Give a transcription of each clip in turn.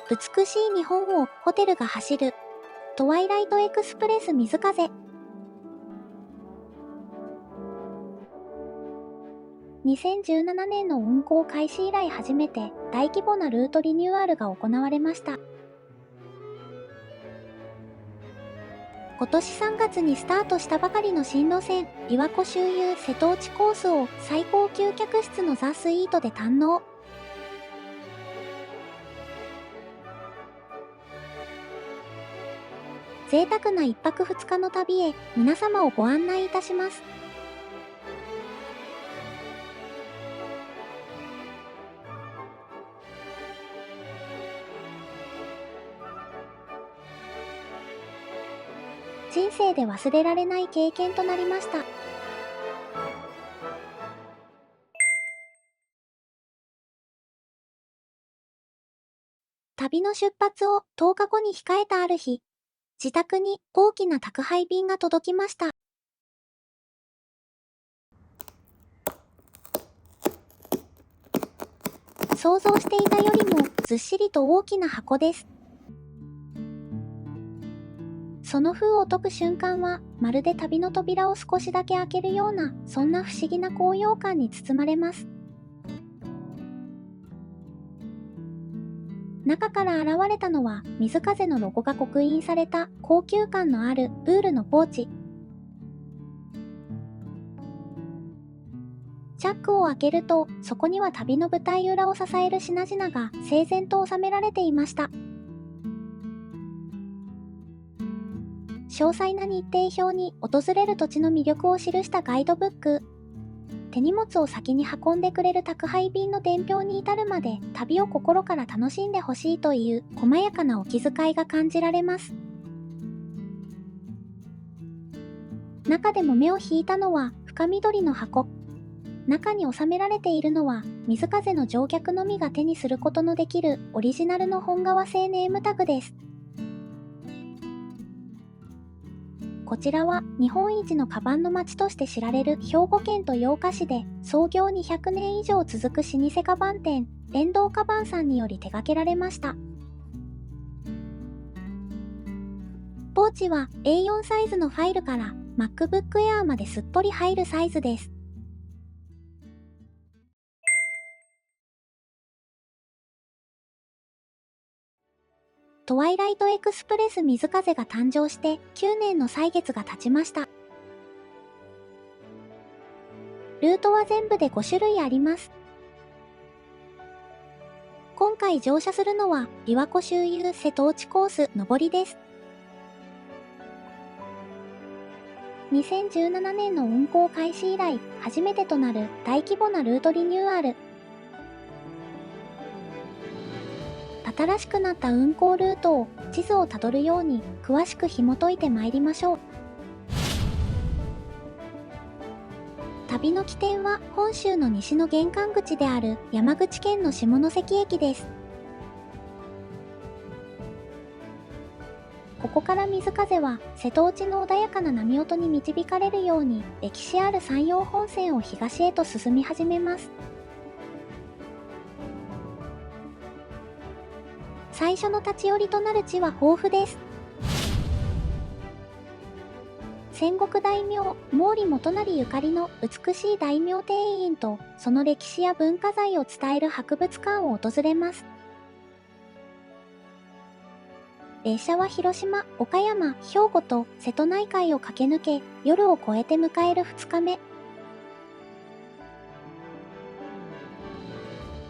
美しい日本をホテルが走る。トワイライトエクスプレス水風。2017年の運行開始以来初めて大規模なルートリニューアルが行われました。今年3月にスタートしたばかりの新路線、琵琶湖周遊瀬戸内コースを最高級客室のザ・スイートで堪能。贅沢な1泊2日の旅へ皆様をご案内いたします。人生で忘れられない経験となりました。旅の出発を10日後に控えたある日、自宅に大きな宅配便が届きました。想像していたよりもずっしりと大きな箱です。その封を解く瞬間は、まるで旅の扉を少しだけ開けるような、そんな不思議な高揚感に包まれます。中から現れたのは、水風のロゴが刻印された高級感のあるウールのポーチ。チャックを開けると、そこには旅の舞台裏を支える品々が整然と収められていました。詳細な日程表に訪れる土地の魅力を記したガイドブック、手荷物を先に運んでくれる宅配便の伝票に至るまで旅を心から楽しんでほしいという細やかなお気遣いが感じられます。中でも目を引いたのは深緑の箱。中に収められているのは水風の乗客のみが手にすることのできるオリジナルの本革製ネームタグです。こちらは日本一のカバンの街として知られる兵庫県豊岡市で創業200年以上続く老舗カバン店、遠藤カバンさんにより手掛けられました。ポーチは A4 サイズのファイルから MacBook Air まですっぽり入るサイズです。トワイライトエクスプレス水風が誕生して9年の歳月が経ちました。ルートは全部で5種類あります。今回乗車するのは琵琶湖周遊瀬戸内コース上りです。2017年の運行開始以来初めてとなる大規模なルートリニューアル。新しくなった運行ルートを地図をたどるように詳しく紐解いてまいりましょう。旅の起点は本州の西の玄関口である山口県の下関駅です。ここから水風は瀬戸内の穏やかな波音に導かれるように歴史ある山陽本線を東へと進み始めます。最初の立ち寄りとなる地は豊富です。戦国大名毛利元就ゆかりの美しい大名庭園とその歴史や文化財を伝える博物館を訪れます。列車は広島、岡山、兵庫と瀬戸内海を駆け抜け夜を越えて迎える2日目。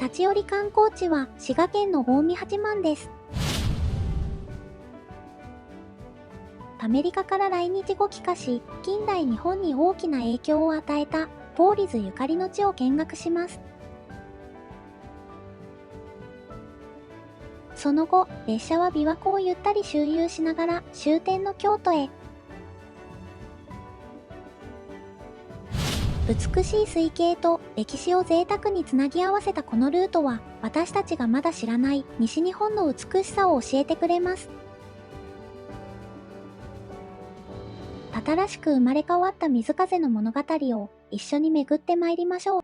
立ち寄り観光地は滋賀県の近江八幡です。アメリカから来日後帰化し、近代日本に大きな影響を与えたポーリズゆかりの地を見学します。その後、列車は琵琶湖をゆったり周遊しながら終点の京都へ。美しい水景と歴史を贅沢につなぎ合わせたこのルートは、私たちがまだ知らない西日本の美しさを教えてくれます。新しく生まれ変わった水風の物語を一緒に巡ってまいりましょう。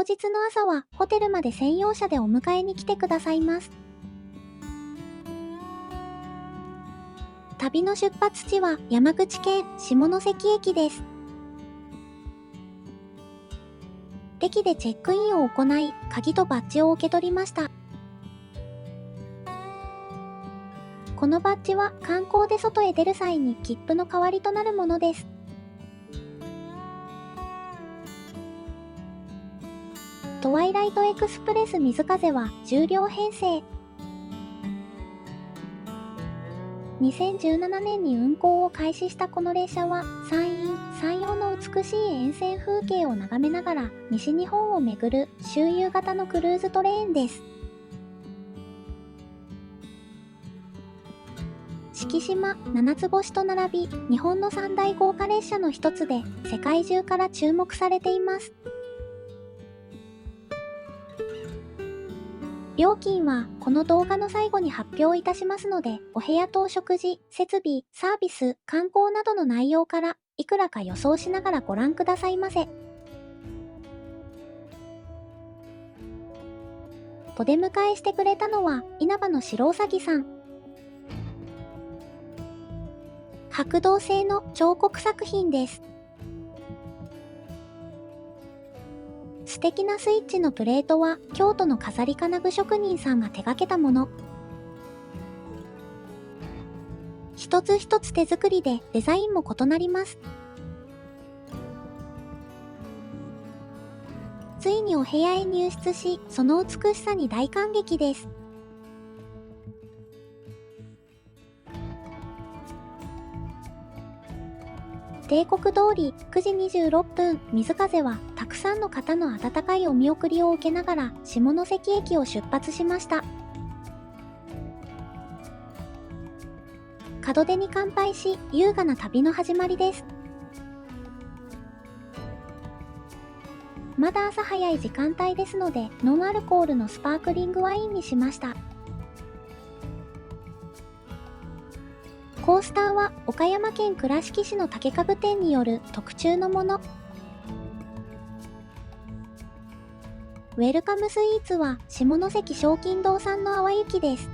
日の朝はホテルまで専用車でお迎えに来てくださいます。旅の出発地は山口県下関駅です。駅でチェックインを行い、鍵とバッジを受け取りました。このバッジは観光で外へ出る際に切符の代わりとなるものです。トワイライトエクスプレス水風は10両編成。2017年に運行を開始したこの列車は山陰、山陽の美しい沿線風景を眺めながら西日本を巡る周遊型のクルーズトレーンです。四季島、七つ星と並び、日本の三大豪華列車の一つで世界中から注目されています。料金はこの動画の最後に発表いたしますので、お部屋と食事、設備、サービス、観光などの内容からいくらか予想しながらご覧くださいませ。お出迎えしてくれたのは稲葉の白うさぎさん。白銅製の彫刻作品です。素敵なスイッチのプレートは京都の飾り金具職人さんが手掛けたもの。一つ一つ手作りでデザインも異なります。ついにお部屋へ入室し、その美しさに大感激です。定刻通り9時26分、水風はたくさんの方の温かいお見送りを受けながら下関駅を出発しました。門出に乾杯し、優雅な旅の始まりです。まだ朝早い時間帯ですので、ノンアルコールのスパークリングワインにしました。コースターは岡山県倉敷市の竹家具店による特注のもの。ウェルカムスイーツは下関正金堂さんの淡雪です。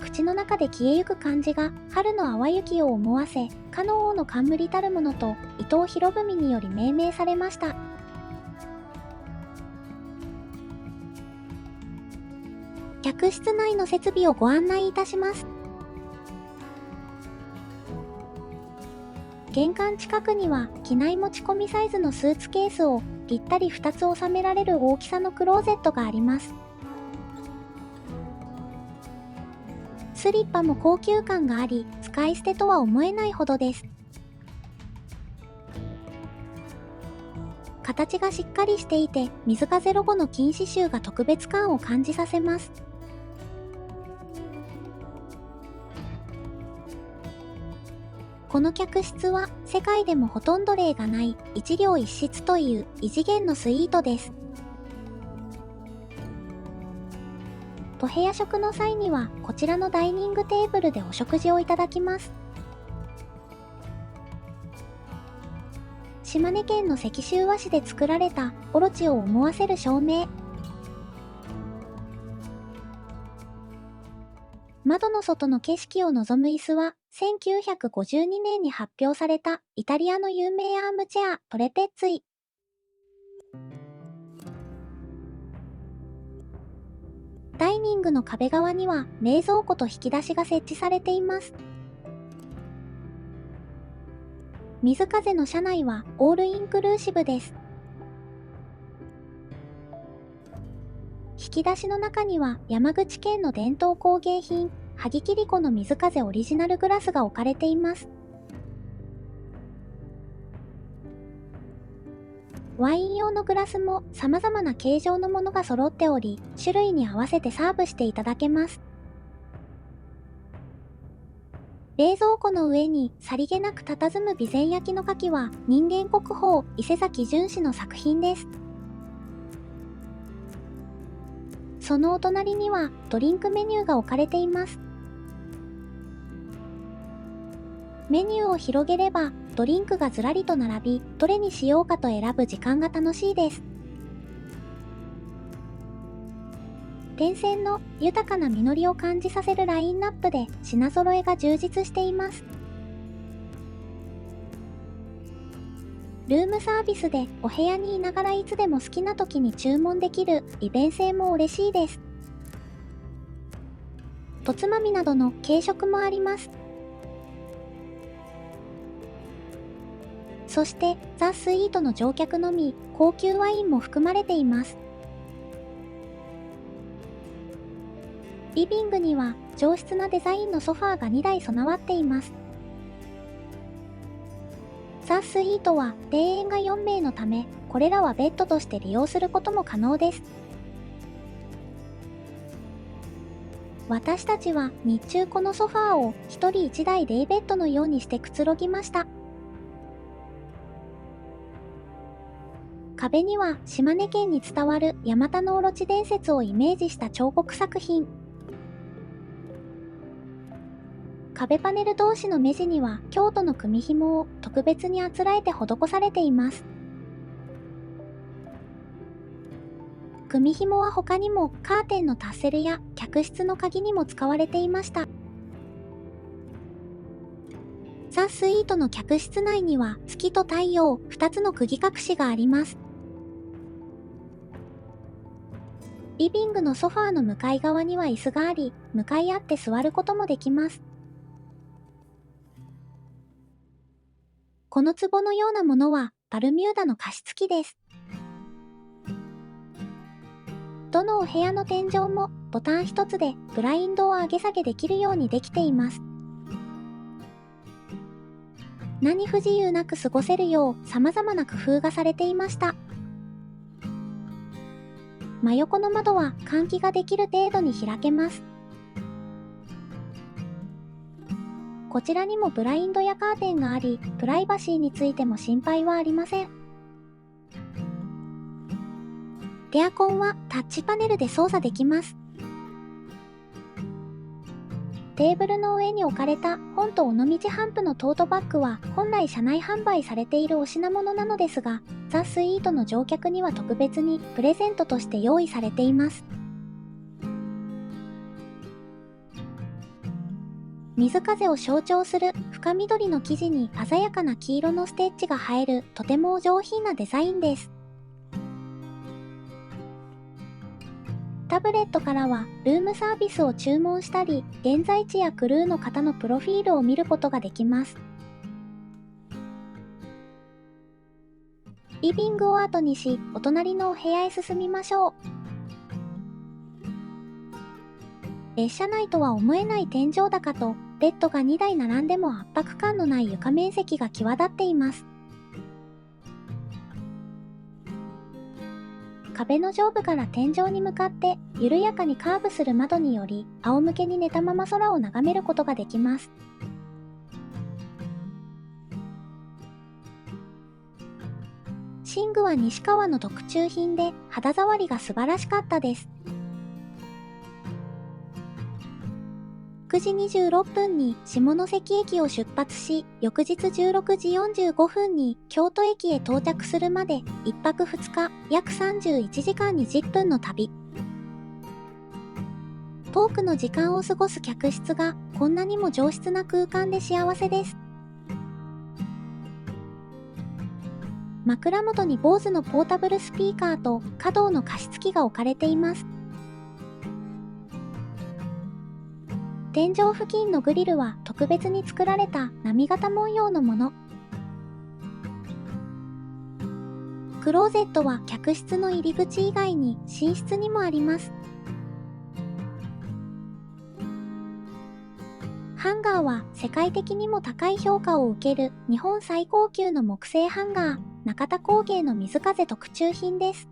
口の中で消えゆく感じが春の淡雪を思わせ、かの王の冠たるものと伊藤博文により命名されました。客室内の設備をご案内いたします。玄関近くには機内持ち込みサイズのスーツケースをぴったり2つ収められる大きさのクローゼットがあります。スリッパも高級感があり、使い捨てとは思えないほどです。形がしっかりしていて、水風ロゴの金刺繍が特別感を感じさせます。この客室は世界でもほとんど例がない一寮一室という異次元のスイートです。お部屋食の際にはこちらのダイニングテーブルでお食事をいただきます。島根県の関州和紙で作られたオロチを思わせる照明。窓の外の景色を望む椅子は1952年に発表されたイタリアの有名アームチェアトレペッツィ。ダイニングの壁側には冷蔵庫と引き出しが設置されています。水風の車内はオールインクルーシブです。引き出しの中には山口県の伝統工芸品、萩切子の水風オリジナルグラスが置かれています。ワイン用のグラスも様々な形状のものが揃っており、種類に合わせてサーブしていただけます。冷蔵庫の上にさりげなく佇む備前焼の牡蠣は人間国宝伊勢崎純氏の作品です。そのお隣にはドリンクメニューが置かれています。メニューを広げれば、ドリンクがずらりと並び、どれにしようかと選ぶ時間が楽しいです。点線の豊かな実りを感じさせるラインナップで品揃えが充実しています。ルームサービスでお部屋にいながらいつでも好きな時に注文できる利便性も嬉しいです。とつまみなどの軽食もあります。そしてザ・スイートの乗客のみ高級ワインも含まれています。リビングには上質なデザインのソファーが2台備わっています。ザ・スイートは定員が4名のため、これらはベッドとして利用することも可能です。私たちは日中このソファーを1人1台デイベッドのようにしてくつろぎました。壁には島根県に伝わるヤマタノオロチ伝説をイメージした彫刻作品。壁パネル同士の目地には京都の組紐を特別にあつらえて施されています。組紐は他にもカーテンのタッセルや客室の鍵にも使われていました。ザ・スイートの客室内には月と太陽2つの釘隠しがあります。リビングのソファーの向かい側には椅子があり、向かい合って座ることもできます。この壺のようなものはバルミューダの加湿器です。どのお部屋の天井もボタン一つでブラインドを上げ下げできるようにできています。何不自由なく過ごせるよう様々な工夫がされていました。真横の窓は換気ができる程度に開けます。こちらにもブラインドやカーテンがあり、プライバシーについても心配はありません。エアコンはタッチパネルで操作できます。テーブルの上に置かれた本と尾道ハンプのトートバッグは本来車内販売されているお品物なのですが、ザ・スイートの乗客には特別にプレゼントとして用意されています。水風を象徴する深緑の生地に鮮やかな黄色のステッチが映えるとてもお上品なデザインです。タブレットからはルームサービスを注文したり、現在地やクルーの方のプロフィールを見ることができます。リビングを後にし、お隣のお部屋へ進みましょう。列車内とは思えない天井高と、ベッドが2台並んでも圧迫感のない床面積が際立っています。壁の上部から天井に向かって緩やかにカーブする窓により、仰向けに寝たまま空を眺めることができます。寝具は西川の特注品で肌触りが素晴らしかったです。9時26分に下関駅を出発し、翌日16時45分に京都駅へ到着するまで1泊2日約31時間20分の旅。トークの時間を過ごす客室がこんなにも上質な空間で幸せです。枕元に BOSE のポータブルスピーカーと華道の加湿器が置かれています。天井付近のグリルは特別に作られた波形文様のもの。クローゼットは客室の入り口以外に寝室にもあります。ハンガーは世界的にも高い評価を受ける日本最高級の木製ハンガー、中田工芸の水風特注品です。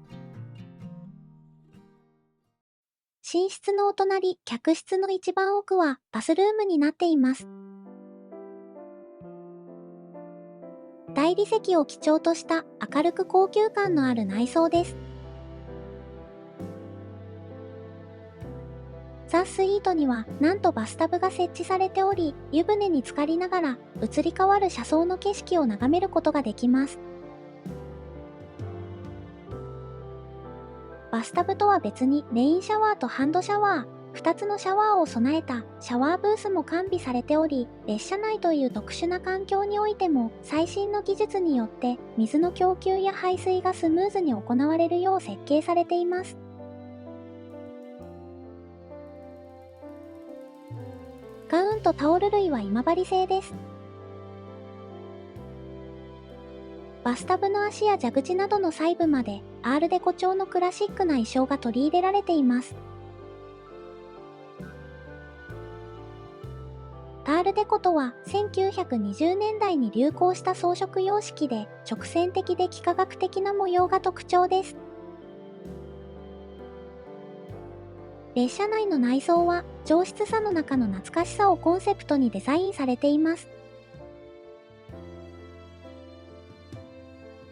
寝室のお隣、客室の一番奥はバスルームになっています。大理石を基調とした明るく高級感のある内装です。ザ・スイートにはなんとバスタブが設置されており、湯船に浸かりながら移り変わる車窓の景色を眺めることができます。バスタブとは別にレインシャワーとハンドシャワー、2つのシャワーを備えたシャワーブースも完備されており、列車内という特殊な環境においても最新の技術によって水の供給や排水がスムーズに行われるよう設計されています。ガウンとタオル類は今治製です。バスタブの足や蛇口などの細部までアールデコ調のクラシックな衣装が取り入れられています。アールデコとは1920年代に流行した装飾様式で直線的で幾何学的な模様が特徴です。列車内の内装は上質さの中の懐かしさをコンセプトにデザインされています。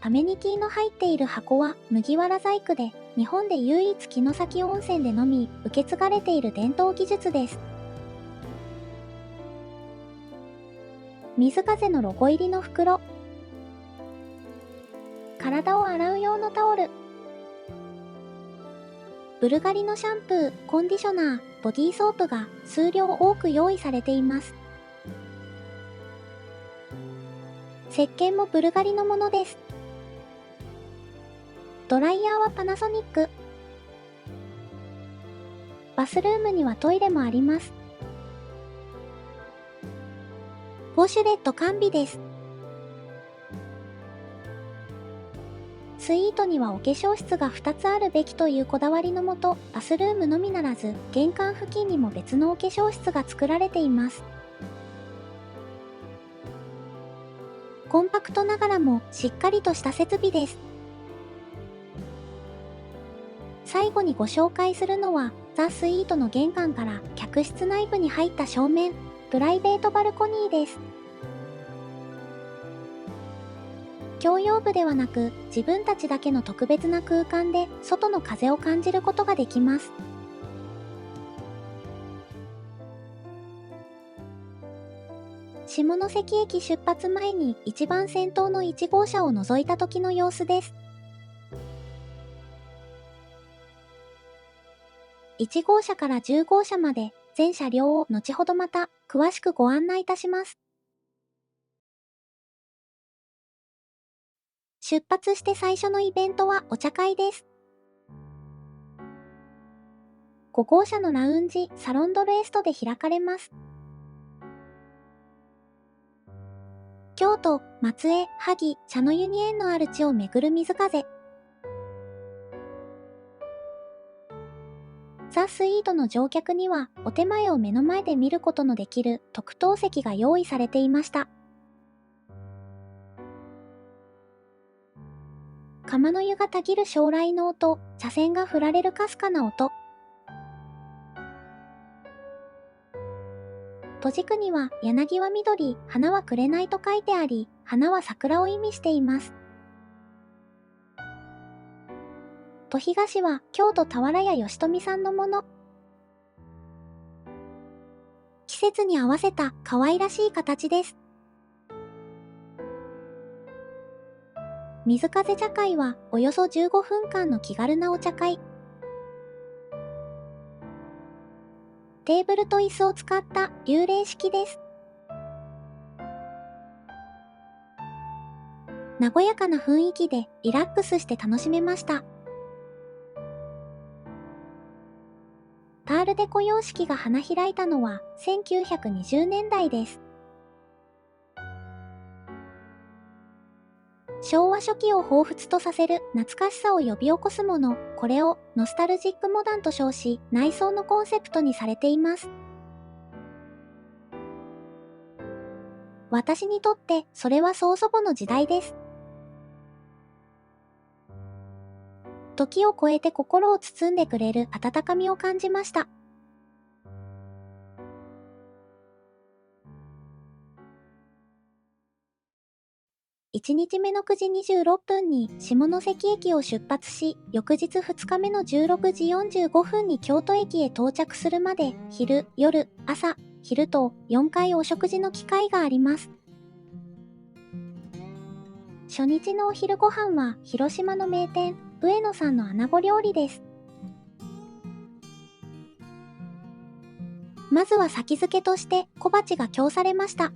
アメニティの入っている箱は麦わら細工で、日本で唯一城崎温泉でのみ受け継がれている伝統技術です。水風のロゴ入りの袋、体を洗う用のタオル、ブルガリのシャンプー、コンディショナー、ボディーソープが数量多く用意されています。石鹸もブルガリのものです。ドライヤーはパナソニック。バスルームにはトイレもあります。ウォシュレット完備です。スイートにはお化粧室が2つあるべきというこだわりのもと、バスルームのみならず、玄関付近にも別のお化粧室が作られています。コンパクトながらもしっかりとした設備です。最後にご紹介するのは、ザ・スイートの玄関から客室内部に入った正面、プライベートバルコニーです。共用部ではなく、自分たちだけの特別な空間で外の風を感じることができます。下関駅出発前に一番先頭の1号車を覗いた時の様子です。1号車から10号車まで全車両を後ほどまた詳しくご案内いたします。出発して最初のイベントはお茶会です。5号車のラウンジ、サロンドルエストで開かれます。京都、松江、萩、茶の湯に縁のある地を巡る水風。ザ・スイートの乗客にはお手前を目の前で見ることのできる特等席が用意されていました。釜の湯がたぎる将来の音、茶筅が振られるかすかな音。戸軸には柳は緑、花は紅と書いてあり、花は桜を意味しています。戸東は京都俵屋吉富さんのもの。季節に合わせた可愛らしい形です。水風茶会はおよそ15分間の気軽なお茶会。テーブルと椅子を使った流麗式です。和やかな雰囲気でリラックスして楽しめました。アールデコ様式が花開いたのは1920年代です。昭和初期を彷彿とさせる懐かしさを呼び起こすもの、これをノスタルジックモダンと称し、内装のコンセプトにされています。私にとってそれは曽祖母の時代です。時を超えて心を包んでくれる温かみを感じました。1日目の9時26分に下関駅を出発し、翌日2日目の16時45分に京都駅へ到着するまで、昼、夜、朝、昼と4回お食事の機会があります。初日のお昼ご飯は広島の名店、上野さんの穴子料理です。まずは先付けとして小鉢が供されました。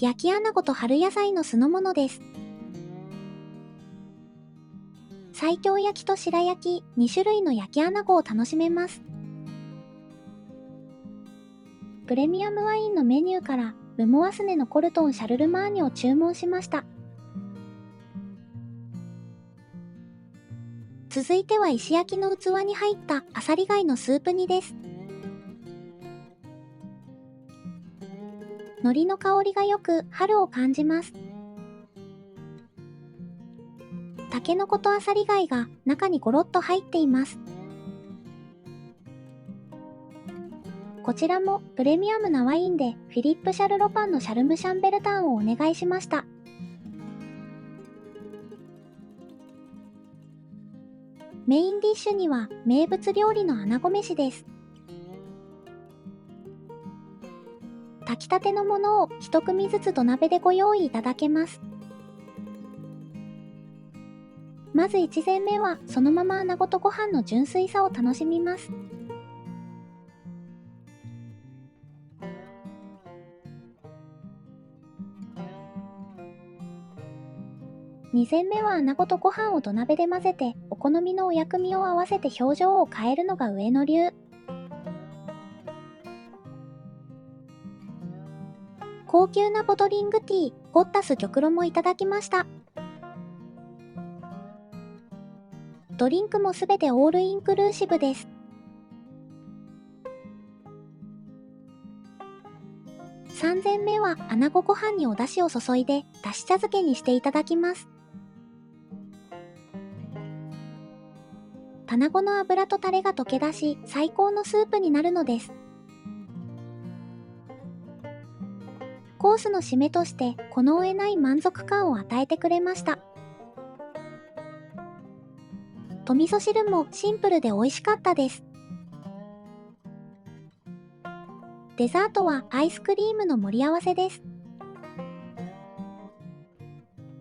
焼き穴子と春野菜の酢の物です。西京焼きと白焼き、2種類の焼き穴子を楽しめます。プレミアムワインのメニューからルモワスネのコルトンシャルルマーニュを注文しました。続いては石焼きの器に入ったあさり貝のスープ煮です。海苔の香りがよく春を感じます。たけのことあさり貝が中にゴロッと入っています。こちらもプレミアムなワインでフィリップ・シャルロパンのシャルムシャンベルタンをお願いしました。メインディッシュには名物料理の穴子飯です。炊きたてのものを一組ずつ土鍋でご用意いただけます。まず1膳目はそのまま穴子とご飯の純粋さを楽しみます。2膳目は穴子とご飯を土鍋で混ぜてお好みのお薬味を合わせて表情を変えるのが上野流。高級なボトリングティー、ゴッタス玉露もいただきました。ドリンクもすべてオールインクルーシブです。3膳目は穴子ご飯にお出汁を注いでだし茶漬けにしていただきます。穴子の脂とタレが溶け出し最高のスープになるのです。コースの締めとしてこの上ない満足感を与えてくれました。と味噌汁もシンプルで美味しかったです。デザートはアイスクリームの盛り合わせです。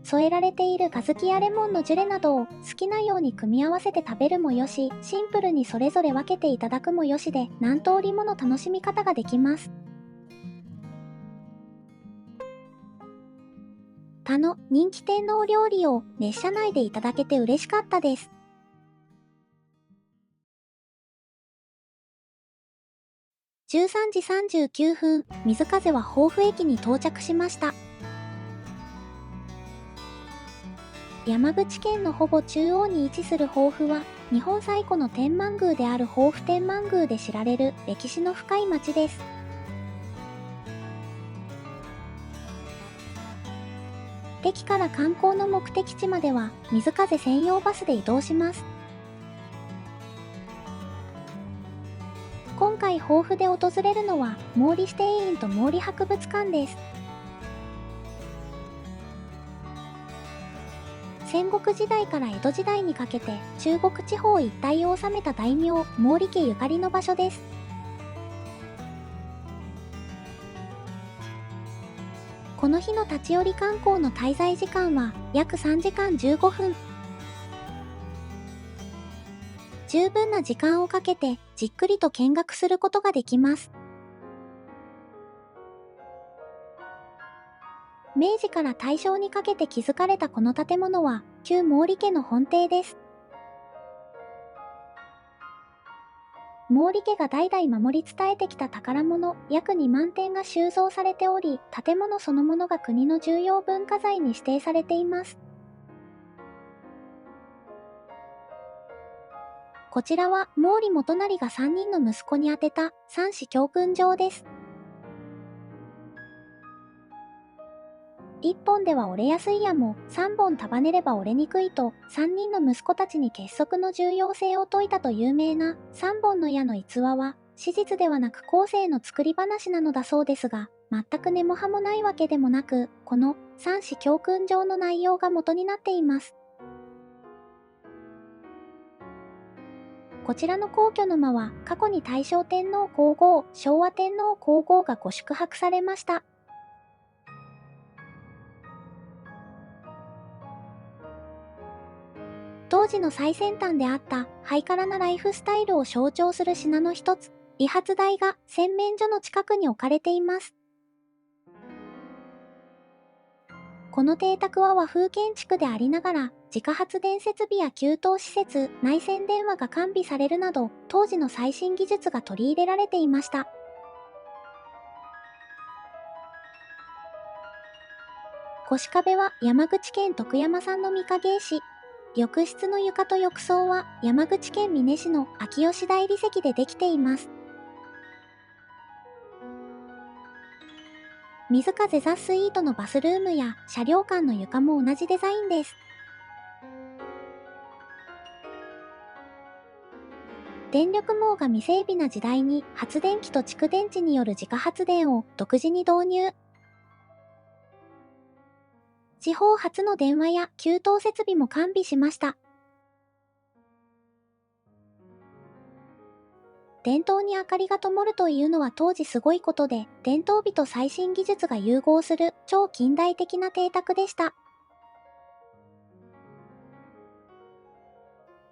添えられている小豆やレモンのジュレなどを好きなように組み合わせて食べるもよし、シンプルにそれぞれ分けていただくもよしで何通りもの楽しみ方ができます。他の人気店のお料理を列車内でいただけて嬉しかったです。13時39分、水風は防府駅に到着しました。山口県のほぼ中央に位置する防府は、日本最古の天満宮である防府天満宮で知られる歴史の深い町です。駅から観光の目的地までは水風専用バスで移動します。今回防府で訪れるのは毛利庭園と毛利博物館です。戦国時代から江戸時代にかけて中国地方一帯を治めた大名毛利家ゆかりの場所です。この日の立ち寄り観光の滞在時間は約3時間15分。十分な時間をかけてじっくりと見学することができます。明治から大正にかけて築かれたこの建物は旧毛利家の本邸です。毛利家が代々守り伝えてきた宝物約2万点が収蔵されており、建物そのものが国の重要文化財に指定されています。こちらは毛利元就が3人の息子に宛てた三子教訓状です。1本では折れやすい矢も3本束ねれば折れにくいと3人の息子たちに結束の重要性を説いたと有名な3本の矢の逸話は史実ではなく後世の作り話なのだそうですが、全く根も葉もないわけでもなく、この三子教訓上の内容が元になっています。こちらの皇居の間は、過去に大正天皇皇后、昭和天皇皇后がご宿泊されました。当時の最先端であったハイカラなライフスタイルを象徴する品の一つ、理髪台が洗面所の近くに置かれています。この邸宅は和風建築でありながら、自家発電設備や給湯施設、内線電話が完備されるなど、当時の最新技術が取り入れられていました。腰壁は山口県徳山産の御影石。浴室の床と浴槽は山口県美祢市の秋吉大理石でできています。水風ザスイートのバスルームや車両間の床も同じデザインです。電力網が未整備な時代に発電機と蓄電池による自家発電を独自に導入。地方発の電話や給湯設備も完備しました。電灯に明かりが灯るというのは当時すごいことで、電灯火と最新技術が融合する超近代的な邸宅でした。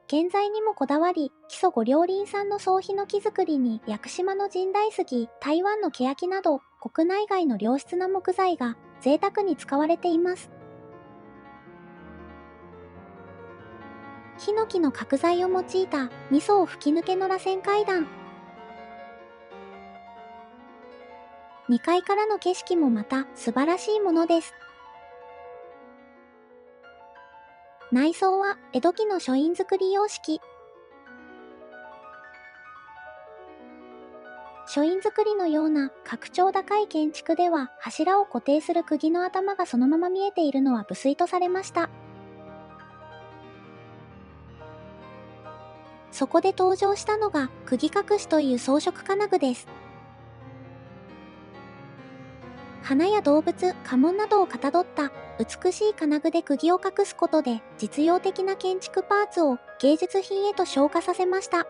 建材にもこだわり、木曽御料林産の総ヒノキ作りに屋久島の神代杉、台湾の欅など、国内外の良質な木材が贅沢に使われています。ヒノキの角材を用いた2層吹き抜けの螺旋階段。2階からの景色もまた素晴らしいものです。内装は江戸期の書院造り様式。書院造りのような格調高い建築では柱を固定する釘の頭がそのまま見えているのは無粋とされました。そこで登場したのが釘隠しという装飾金具です。花や動物、家紋などをかたどった美しい金具で釘を隠すことで実用的な建築パーツを芸術品へと昇華させました。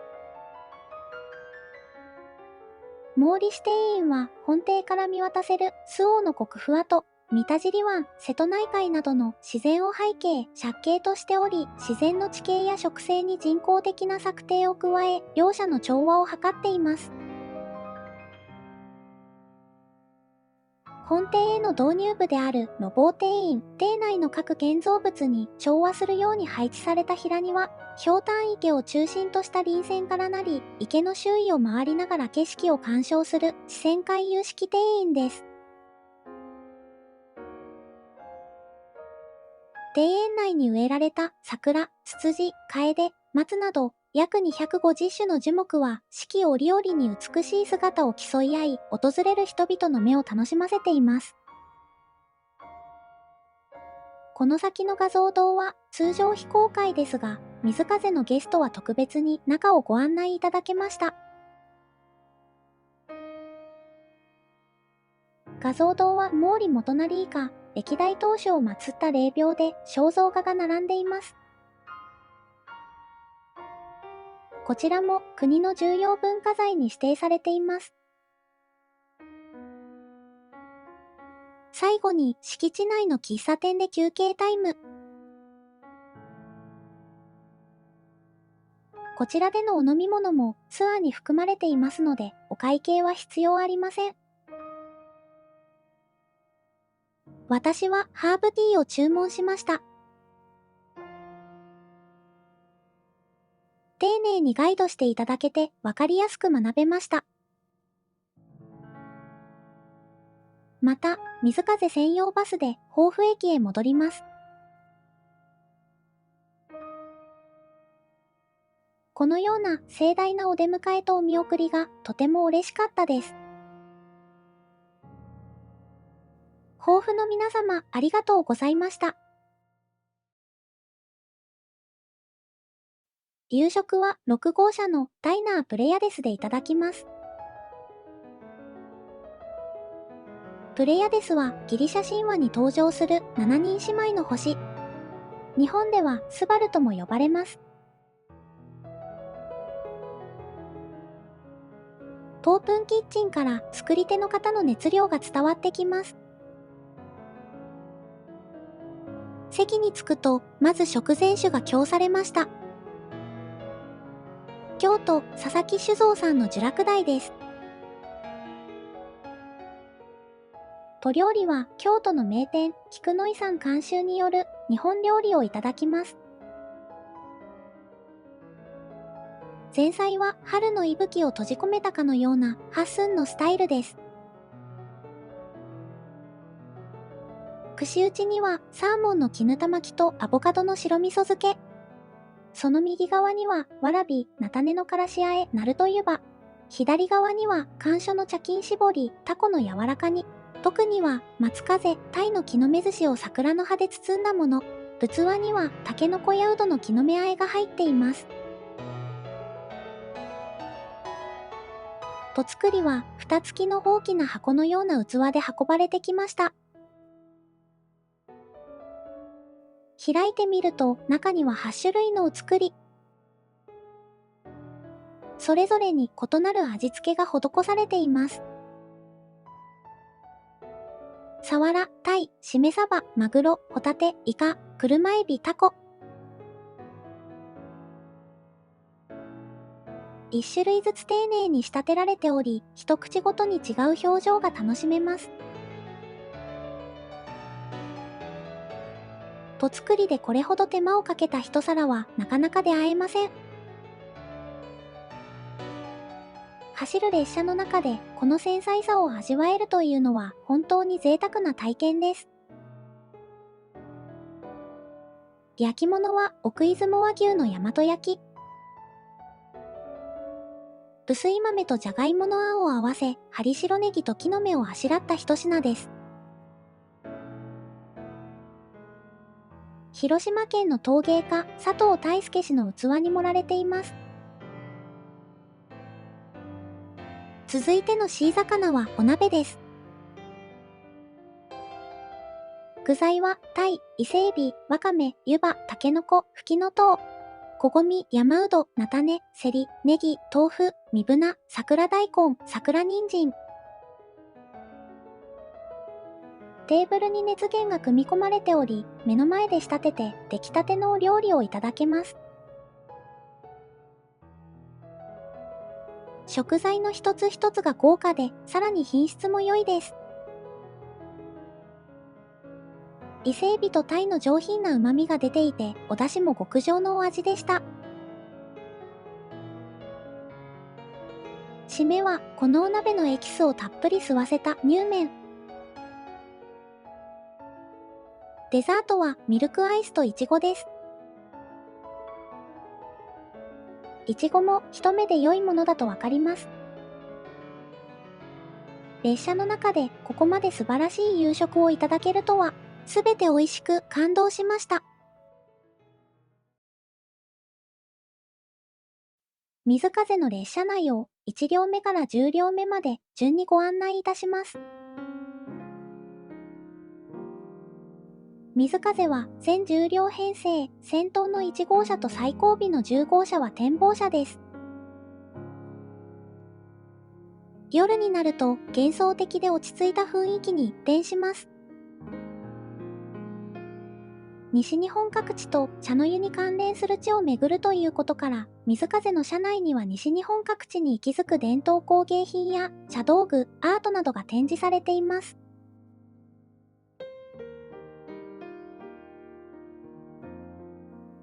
毛利支店院は本邸から見渡せる周防の国府跡、三田尻湾、瀬戸内海などの自然を背景、借景としており、自然の地形や植生に人工的な作庭を加え、両者の調和を図っています。本邸への導入部であるの坊庭院、邸内の各建造物に調和するように配置された平庭、ひょうたん池を中心とした臨線からなり、池の周囲を回りながら景色を鑑賞する自然回遊式庭園です。庭園内に植えられた桜、ツツジ、楓、松など、約250種の樹木は四季折々に美しい姿を競い合い、訪れる人々の目を楽しませています。この先の画像堂は通常非公開ですが、水風のゲストは特別に中をご案内いただけました。画像堂は毛利元就以下、歴代当主を祀った霊廟で肖像画が並んでいます。こちらも国の重要文化財に指定されています。最後に敷地内の喫茶店で休憩タイム。こちらでのお飲み物もツアーに含まれていますので、お会計は必要ありません。私はハーブティーを注文しました。丁寧にガイドしていただけて分かりやすく学べました。また、水風専用バスで豊富駅へ戻ります。このような盛大なお出迎えとお見送りがとても嬉しかったです。豊富の皆様、ありがとうございました。夕食は6号車のダイナープレヤデスでいただきます。プレヤデスはギリシャ神話に登場する7人姉妹の星。日本ではスバルとも呼ばれます。オープンキッチンから作り手の方の熱量が伝わってきます。席に着くと、まず食前酒が供されました。京都、佐々木酒造さんの聚楽大です。と料理は京都の名店、菊の井さん監修による日本料理をいただきます。前菜は春の息吹を閉じ込めたかのような八寸のスタイルです。串打ちにはサーモンの絹玉巻きとアボカドの白味噌漬け。その右側にはわらび、菜種のからしあえ、ナルト湯葉。左側には甘藷の茶巾絞り、タコの柔らか煮。特には松風、鯛の木の芽寿司を桜の葉で包んだもの。器にはタケノコやうどの木の芽あえが入っています。と作りは蓋付きの大きな箱のような器で運ばれてきました。開いてみると中には8種類のお作り。それぞれに異なる味付けが施されています。サワラ、タイ、しめ鯖、マグロ、ホタテ、イカ、車エビ、タコ。1種類ずつ丁寧に仕立てられており、一口ごとに違う表情が楽しめます。と作りでこれほど手間をかけた一皿はなかなか出会えません。走る列車の中でこの繊細さを味わえるというのは本当に贅沢な体験です。焼き物は奥出雲和牛の大和焼き。薄い豆とじゃがいものあんを合わせ、針白ネギと木の芽をあしらった一品です。広島県の陶芸家、佐藤大輔氏の器に盛られています。続いてのシー魚はお鍋です。具材はタイ、伊勢エビ、わかめ、湯葉、タケノコ、フキノトウ、こごみ、山うど、菜種、セリ、ネギ、豆腐、みぶな、桜大根、桜人参。テーブルに熱源が組み込まれており、目の前で仕立てて出来たてのお料理をいただけます。食材の一つ一つが豪華で、さらに品質も良いです。伊勢エビとタイの上品な旨味が出ていて、お出汁も極上のお味でした。締めは、このお鍋のエキスをたっぷり吸わせた乳麺。デザートはミルクアイスとイチゴです。いちごも一目で良いものだとわかります。列車の中でここまで素晴らしい夕食をいただけるとは、すべて美味しく感動しました。水風の列車内を1両目から10両目まで順にご案内いたします。水風は全10両編成、先頭の1号車と最後尾の10号車は展望車です。夜になると幻想的で落ち着いた雰囲気に一変します。西日本各地と茶の湯に関連する地を巡るということから、水風の車内には西日本各地に息づく伝統工芸品や茶道具、アートなどが展示されています。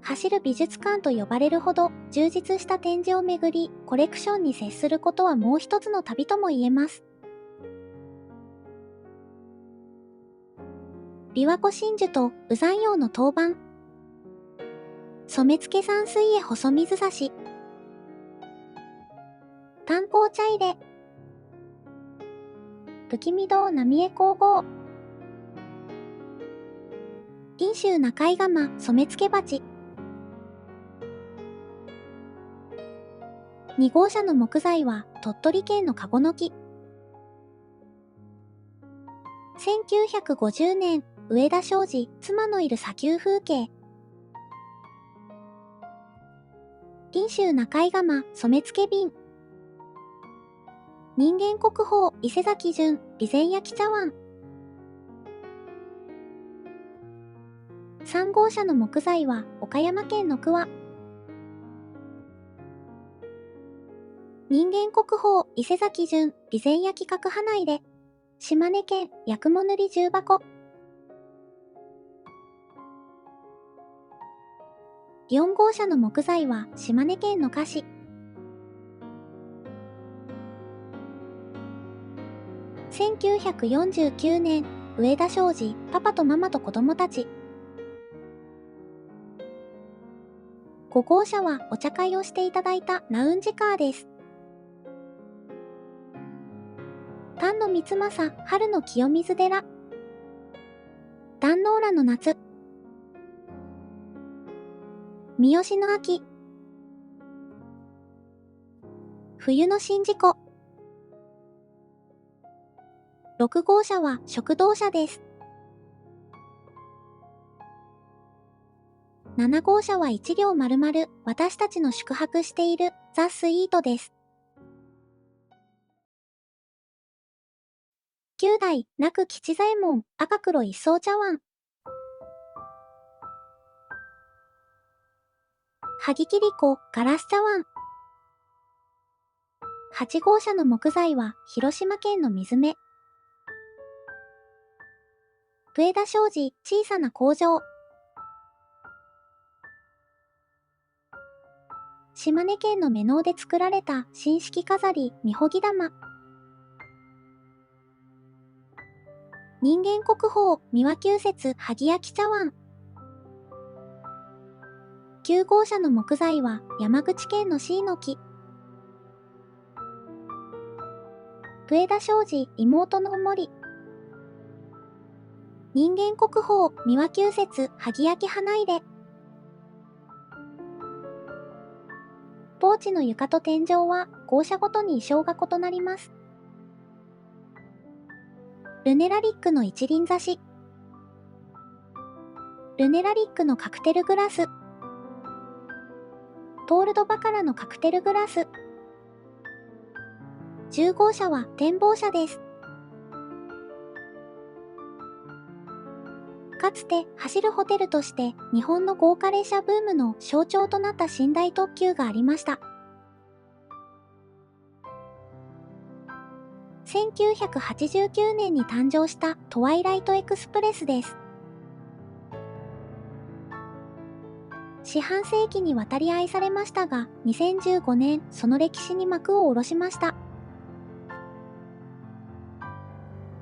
走る美術館と呼ばれるほど充実した展示を巡り、コレクションに接することはもう一つの旅とも言えます。琵琶湖真珠と羽山陽の陶板。染付山水絵細水差し。炭鉱茶入れ。不気味堂浪江工房。錦州中井窯染付鉢。2号車の木材は鳥取県のカゴの木。1950年、上田昌司、妻のいる砂丘風景。隣州中井窯、染付瓶。人間国宝、伊勢崎純、備前焼茶碗。3号車の木材は、岡山県の桑。人間国宝、伊勢崎純、備前焼角花入れ。島根県、八雲塗重箱。4号車の木材は、島根県の菓子。1949年、上田昌司、パパとママと子供たち。5号車はお茶会をしていただいたラウンジカーです。丹野光政、春の清水寺。壇ノ浦の夏。三好の秋。冬の宍道湖。6号車は食堂車です。7号車は1両丸々私たちの宿泊しているザ・スイートです。9代、泣く吉左衛門、赤黒一層茶碗。萩切子、ガラス茶碗。8号車の木材は広島県の水目。上田昌司、小さな工場。島根県の目能で作られた新式飾り、みほぎ玉。人間国宝、三輪久節、萩焼茶碗。9号車の木材は山口県の椎の木。上田昌司、妹のおもり。人間国宝、三輪久節、萩焼花入れ。ポーチの床と天井は号車ごとに衣装が異なります。ルネラリックの一輪挿し。ルネラリックのカクテルグラス。トールドバカラのカクテルグラス。10号車は展望車です。かつて走るホテルとして日本の豪華列車ブームの象徴となった寝台特急がありました。1989年に誕生したトワイライトエクスプレスです。四半世紀にわたり愛されましたが、2015年その歴史に幕を下ろしました。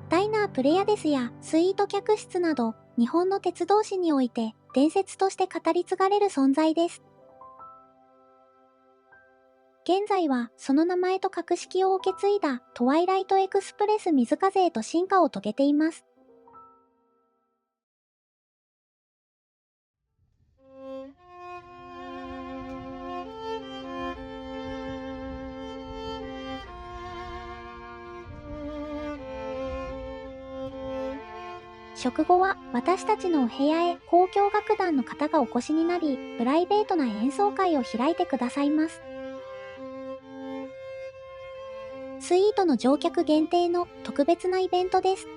ダイナープレヤデスやスイート客室など、日本の鉄道史において伝説として語り継がれる存在です。現在はその名前と格式を受け継いだトワイライトエクスプレス水風へと進化を遂げています。食後は私たちのお部屋へ交響楽団の方がお越しになり、プライベートな演奏会を開いてくださいます。スイートの乗客限定の特別なイベントです。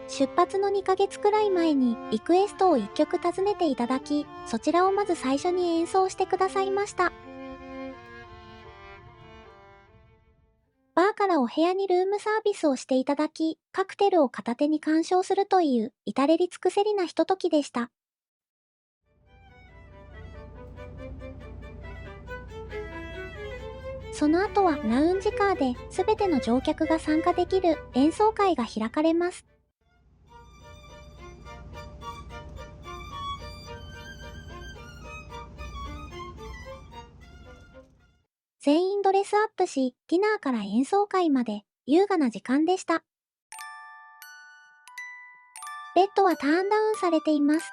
出発の2ヶ月くらい前にリクエストを1曲尋ねていただき、そちらをまず最初に演奏してくださいました。バーからお部屋にルームサービスをしていただき、カクテルを片手に鑑賞するという、至れり尽くせりなひとときでした。その後はラウンジカーで全ての乗客が参加できる演奏会が開かれます。全員ドレスアップし、ディナーから演奏会まで優雅な時間でした。ベッドはターンダウンされています。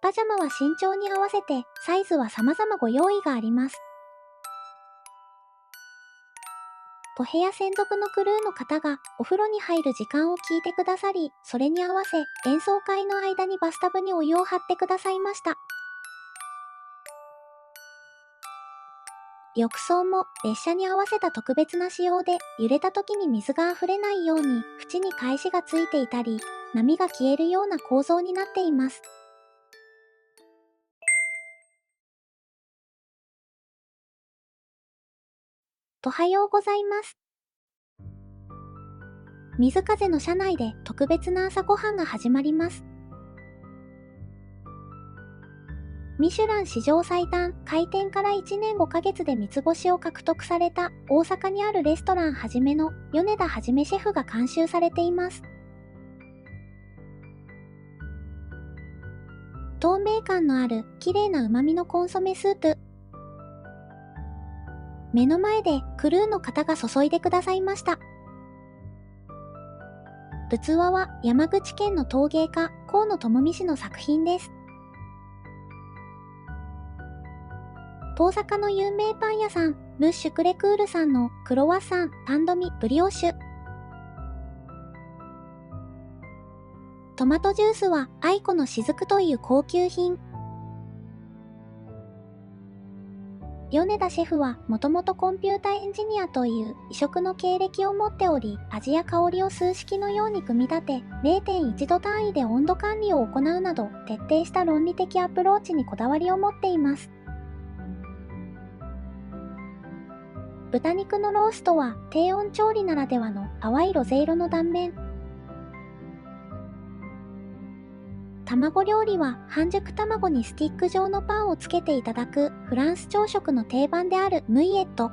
パジャマは身長に合わせてサイズは様々ご用意があります。と部屋専属のクルーの方がお風呂に入る時間を聞いてくださり、それに合わせ演奏会の間にバスタブにお湯を張ってくださいました。浴槽も列車に合わせた特別な仕様で、揺れた時に水が溢れないように縁に返しがついていたり、波が消えるような構造になっています。おはようございます。水風の車内で特別な朝ごはんが始まります。ミシュラン史上最短、開店から1年5ヶ月で三つ星を獲得された大阪にあるレストランはじめの米田はじめシェフが監修されています。透明感のある綺麗な旨味のコンソメスープ。目の前でクルーの方が注いでくださいました。器は山口県の陶芸家、河野智美氏の作品です。大阪の有名パン屋さん、ムッシュクレクールさんのクロワッサン、パンドミ、ブリオッシュ。トマトジュースは愛子の雫という高級品。米田シェフはもともとコンピュータエンジニアという異色の経歴を持っており、味や香りを数式のように組み立て、0.1 度単位で温度管理を行うなど、徹底した論理的アプローチにこだわりを持っています。豚肉のローストは低温調理ならではの淡いロゼ色の断面。卵料理は半熟卵にスティック状のパンをつけていただくフランス朝食の定番であるムイエット。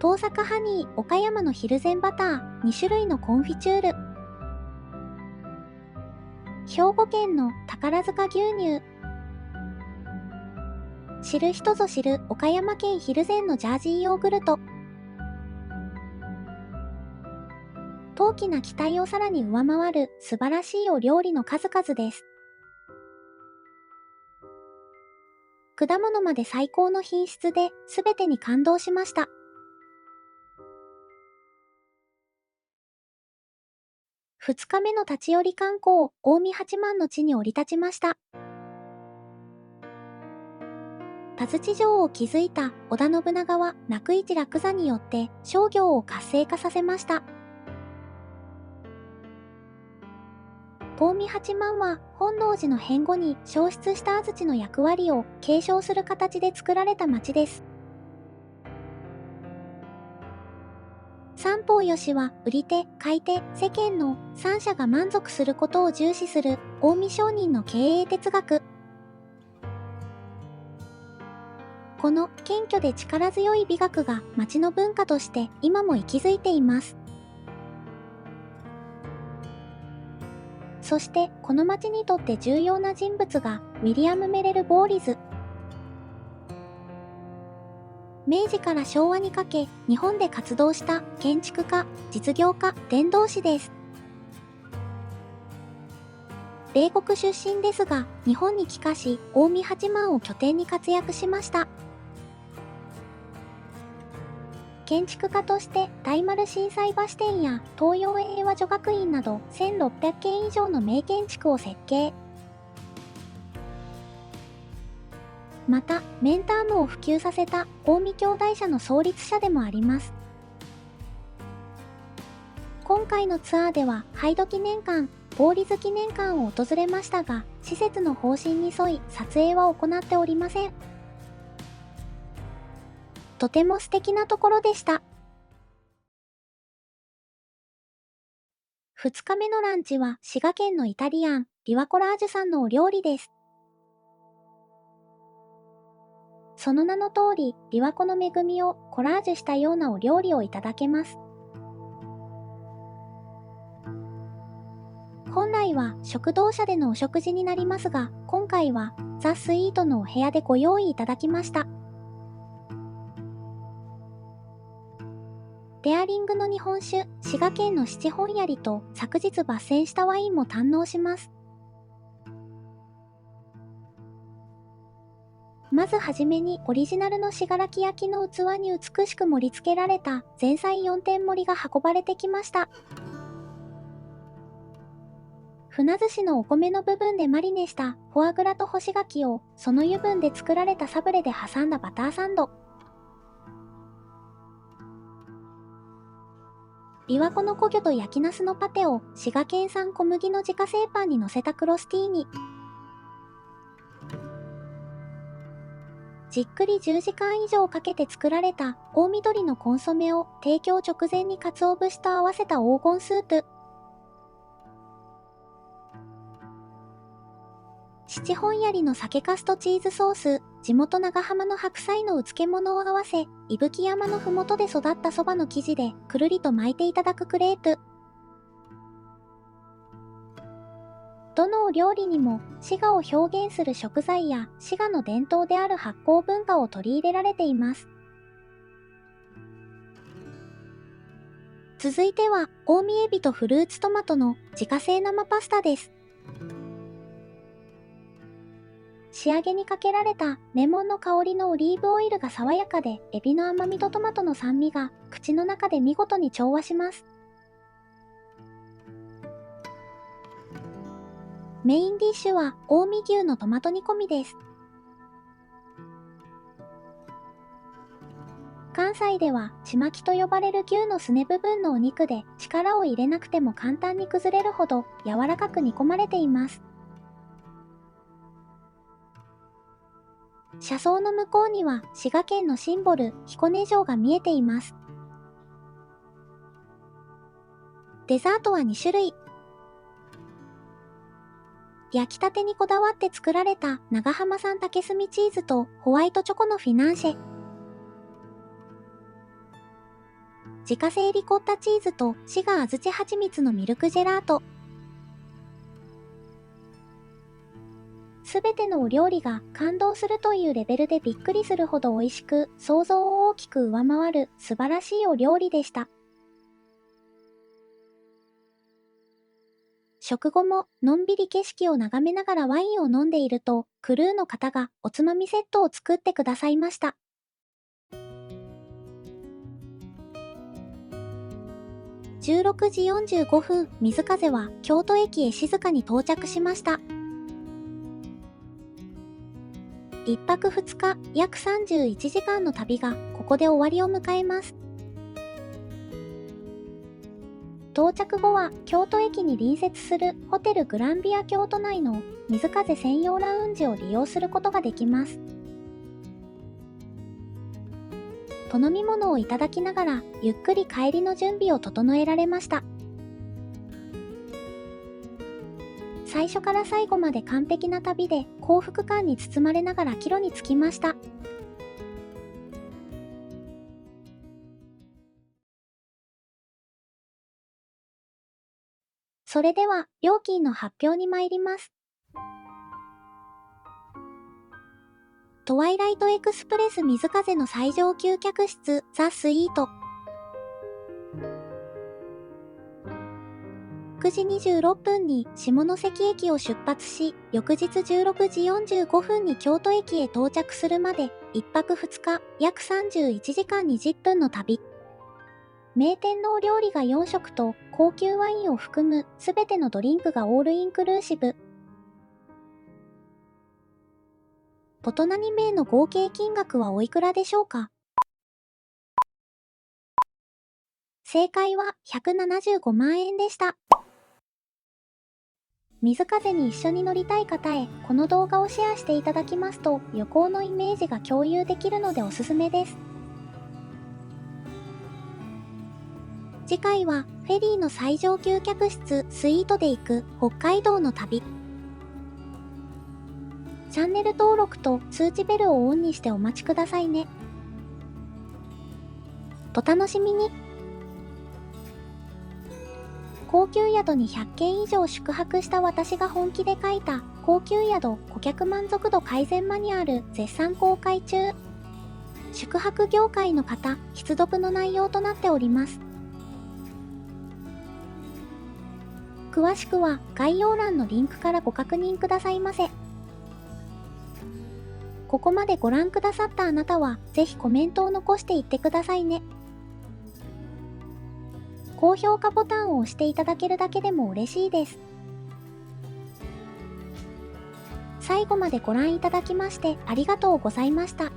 東坂ハニー岡山のヒルゼンバター2種類のコンフィチュール。兵庫県の宝塚牛乳。知る人ぞ知る岡山県ヒルゼンのジャージーヨーグルト。大きな期待をさらに上回る素晴らしいお料理の数々です。果物まで最高の品質で全てに感動しました。2日目の立ち寄り観光、近江八幡の地に降り立ちました。田槌城を築いた織田信長は楽市楽座によって商業を活性化させました。近江八幡は本能寺の変後に消失した安土の役割を継承する形で作られた町です。三方よしは売り手、買い手、世間の三者が満足することを重視する近江商人の経営哲学。この謙虚で力強い美学が町の文化として今も息づいています。そしてこの町にとって重要な人物がウィリアム・メレル・ボーリズ。明治から昭和にかけ日本で活動した建築家、実業家、伝道師です。米国出身ですが日本に帰化し近江八幡を拠点に活躍しました。建築家として大丸心斎橋店や東洋英和女学院など1600件以上の名建築を設計。またメンタームを普及させた近江兄弟社の創立者でもあります。今回のツアーでは廃土記念館、ボーリズ記念館を訪れましたが、施設の方針に沿い撮影は行っておりません。とても素敵なところでした。2日目のランチは滋賀県のイタリアン、リワコラージュさんのお料理です。その名の通り、琵琶湖の恵みをコラージュしたようなお料理をいただけます。本来は食堂車でのお食事になりますが、今回はザ・スイートのお部屋でご用意いただきました。ペアリングの日本酒、滋賀県の七本槍と昨日抜栓したワインも堪能します。まずはじめにオリジナルの信楽焼の器に美しく盛り付けられた前菜4点盛りが運ばれてきました。船寿司のお米の部分でマリネしたフォアグラと干し柿をその油分で作られたサブレで挟んだバターサンド。琵琶湖の古魚と焼きナスのパテを滋賀県産小麦の自家製パンに乗せたクロスティーニ。じっくり10時間以上かけて作られた大緑のコンソメを提供直前に鰹節と合わせた黄金スープ。七本槍の酒粕とチーズソース、地元長浜の白菜のう漬物を合わせ、伊吹山のふもとで育ったそばの生地でくるりと巻いていただくクレープ。どのお料理にも滋賀を表現する食材や滋賀の伝統である発酵文化を取り入れられています。続いては、近江エビとフルーツトマトの自家製生パスタです。仕上げにかけられたレモンの香りのオリーブオイルが爽やかで、エビの甘みとトマトの酸味が口の中で見事に調和します。メインディッシュは近江牛のトマト煮込みです。関西ではちまきと呼ばれる牛のすね部分のお肉で、力を入れなくても簡単に崩れるほど柔らかく煮込まれています。車窓の向こうには滋賀県のシンボル、彦根城が見えています。デザートは2種類。焼きたてにこだわって作られた長浜産竹炭チーズとホワイトチョコのフィナンシェ。自家製リコッタチーズと滋賀安土蜂蜜のミルクジェラート。すべてのお料理が感動するというレベルでびっくりするほど美味しく、想像を大きく上回る素晴らしいお料理でした。食後ものんびり景色を眺めながらワインを飲んでいると、クルーの方がおつまみセットを作ってくださいました。16時45分、水風は京都駅へ静かに到着しました。1泊2日、約31時間の旅がここで終わりを迎えます。到着後は京都駅に隣接するホテルグランビア京都内の水風専用ラウンジを利用することができます。お飲み物をいただきながらゆっくり帰りの準備を整えられました。最初から最後まで完璧な旅で幸福感に包まれながら帰路に着きました。それでは料金の発表に参ります。トワイライトエクスプレス水風の最上級客室ザ・スイート。9時26分に下関駅を出発し、翌日16時45分に京都駅へ到着するまで、1泊2日、約31時間20分の旅。名店のお料理が4食と、高級ワインを含むすべてのドリンクがオールインクルーシブ。大人2名の合計金額はおいくらでしょうか？正解は175万円でした。水風に一緒に乗りたい方へこの動画をシェアしていただきますと、旅行のイメージが共有できるのでおすすめです。次回はフェリーの最上級客室スイートで行く北海道の旅。チャンネル登録と通知ベルをオンにしてお待ちくださいね。お楽しみに。高級宿に100件以上宿泊した私が本気で書いた高級宿顧客満足度改善マニュアル絶賛公開中。宿泊業界の方必読の内容となっております。詳しくは概要欄のリンクからご確認くださいませ。ここまでご覧くださったあなたは、ぜひコメントを残していってくださいね。高評価ボタンを押していただけるだけでも嬉しいです。最後までご覧いただきましてありがとうございました。